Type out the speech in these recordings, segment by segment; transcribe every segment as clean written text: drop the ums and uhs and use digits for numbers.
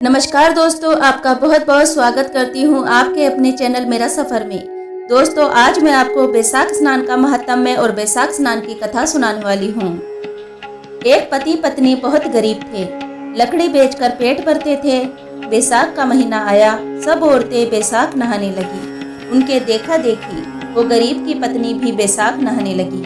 नमस्कार दोस्तों, आपका बहुत बहुत स्वागत करती हूँ आपके अपने चैनल मेरा सफ़र में। दोस्तों, आज मैं आपको बैसाख स्नान का महात्म्य और बैसाख स्नान की कथा सुनाने वाली हूँ। एक पति पत्नी बहुत गरीब थे, लकड़ी बेचकर पेट भरते थे। बैसाख का महीना आया, सब औरतें बैसाख नहाने लगी। उनके देखा देखी वो गरीब की पत्नी भी बैसाख नहाने लगी।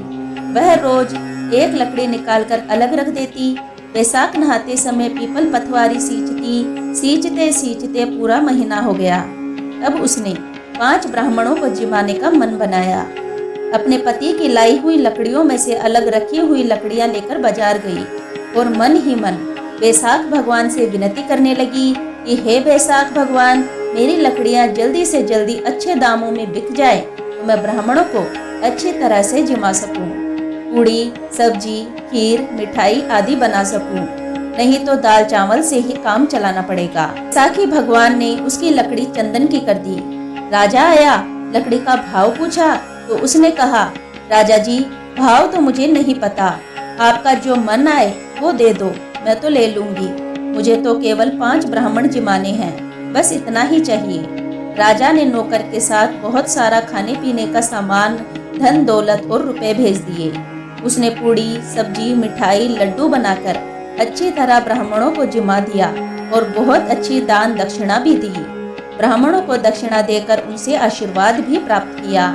वह रोज एक लकड़ी निकालकर अलग रख देती। बैसाख नहाते समय पीपल पथवारी सींचते सींचते पूरा महीना हो गया। अब उसने 5 ब्राह्मणों को जिमाने का मन बनाया। अपने पति की लाई हुई लकड़ियों में से अलग रखी हुई लकड़ियां लेकर बाजार गई और मन ही मन बैसाख भगवान से विनती करने लगी कि हे बैसाख भगवान, मेरी लकड़ियां जल्दी से जल्दी अच्छे दामों में बिक जाए तो मैं ब्राह्मणों को अच्छी तरह से जिमा सकूं, पूड़ी सब्जी खीर मिठाई आदि बना सकूं, नहीं तो दाल चावल से ही काम चलाना पड़ेगा। बैसाखी भगवान ने उसकी लकड़ी चंदन की कर दी। राजा आया, लकड़ी का भाव पूछा तो उसने कहा, राजा जी, भाव तो मुझे नहीं पता, आपका जो मन आए वो दे दो, मैं तो ले लूंगी। मुझे तो केवल 5 ब्राह्मण जिमाने हैं, बस इतना ही चाहिए। राजा ने नौकर के साथ बहुत सारा खाने पीने का सामान, धन दौलत और रुपए भेज दिए। उसने पूड़ी सब्जी मिठाई लड्डू बनाकर अच्छी तरह ब्राह्मणों को जिमा दिया और बहुत अच्छी दान दक्षिणा भी दी। ब्राह्मणों को दक्षिणा देकर उनसे आशीर्वाद भी प्राप्त किया।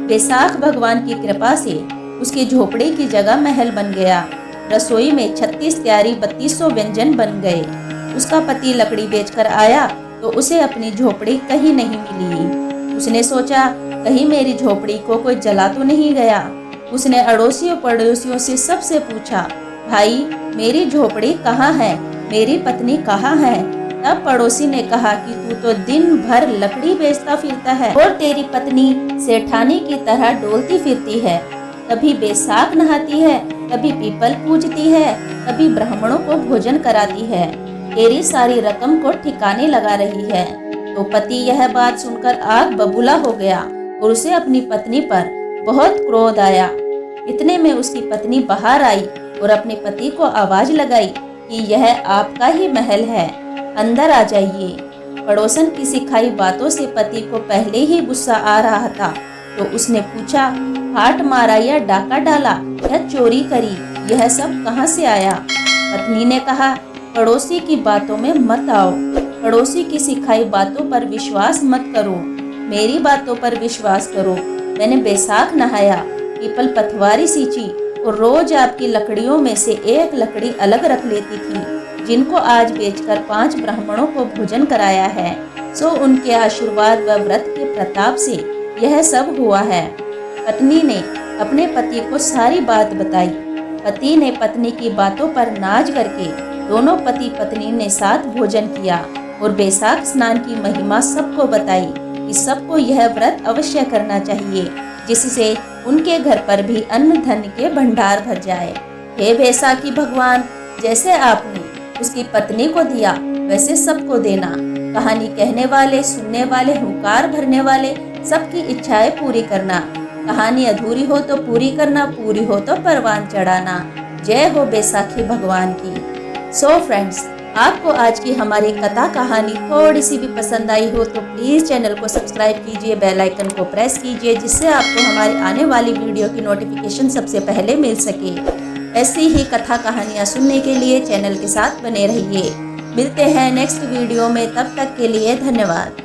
बैसाख भगवान की कृपा से उसकी झोपड़ी की जगह महल बन गया। रसोई में 36 तैयारी 3200 व्यंजन बन गए। उसका पति लकड़ी बेचकर आया तो उसे अपनी झोपड़ी कहीं नहीं मिली। उसने सोचा, कहीं मेरी झोपड़ी को कोई जला तो नहीं गया। उसने अड़ोसियों पड़ोसियों से सबसे पूछा, भाई मेरी झोपड़ी कहाँ है, मेरी पत्नी कहाँ है। तब पड़ोसी ने कहा कि तू तो दिन भर लकड़ी बेचता फिरता है और तेरी पत्नी सेठानी की तरह डोलती फिरती है, कभी बैसाख नहाती है, कभी पीपल पूजती है, कभी ब्राह्मणों को भोजन कराती है, तेरी सारी रकम को ठिकाने लगा रही है। तो पति यह बात सुनकर आग बबूला हो गया और उसे अपनी पत्नी पर बहुत क्रोध आया। इतने में उसकी पत्नी बाहर आई और अपने पति को आवाज लगाई कि यह आपका ही महल है, अंदर आ जाइए। पड़ोसन की सिखाई बातों से पति को पहले ही गुस्सा आ रहा था, तो उसने पूछा, हाट मारा या डाका डाला या चोरी करी, यह सब कहाँ से आया। पत्नी ने कहा, पड़ोसी की बातों में मत आओ, पड़ोसी की सिखाई बातों पर विश्वास मत करो, मेरी बातों पर विश्वास करो। मैंने बैसाख नहाया, पीपल पथवारी सींची और रोज आपकी लकड़ियों में से एक लकड़ी अलग रख लेती थी, जिनको आज बेचकर 5 ब्राह्मणों को भोजन कराया है। सो उनके आशीर्वाद व व्रत के प्रताप से यह सब हुआ है। पत्नी ने अपने पति को सारी बात बताई। पति ने पत्नी की बातों पर नाज करके दोनों पति पत्नी ने साथ भोजन किया और बैसाख स्नान की महिमा सबको बताई कि सबको यह व्रत अवश्य करना चाहिए, जिससे उनके घर पर भी अन्न धन के भंडार भर जाए। हे बैसाखी भगवान, जैसे आपने उसकी पत्नी को दिया वैसे सबको देना। कहानी कहने वाले, सुनने वाले, हुंकार भरने वाले सबकी इच्छाएं पूरी करना। कहानी अधूरी हो तो पूरी करना, पूरी हो तो परवान चढ़ाना। जय हो बैसाखी भगवान की। सो फ्रेंड्स, आपको आज की हमारी कथा कहानी थोड़ी सी भी पसंद आई हो तो प्लीज़ चैनल को सब्सक्राइब कीजिए, बेल आइकन को प्रेस कीजिए, जिससे आपको हमारी आने वाली वीडियो की नोटिफिकेशन सबसे पहले मिल सके। ऐसी ही कथा कहानियाँ सुनने के लिए चैनल के साथ बने रहिए। मिलते हैं नेक्स्ट वीडियो में, तब तक के लिए धन्यवाद।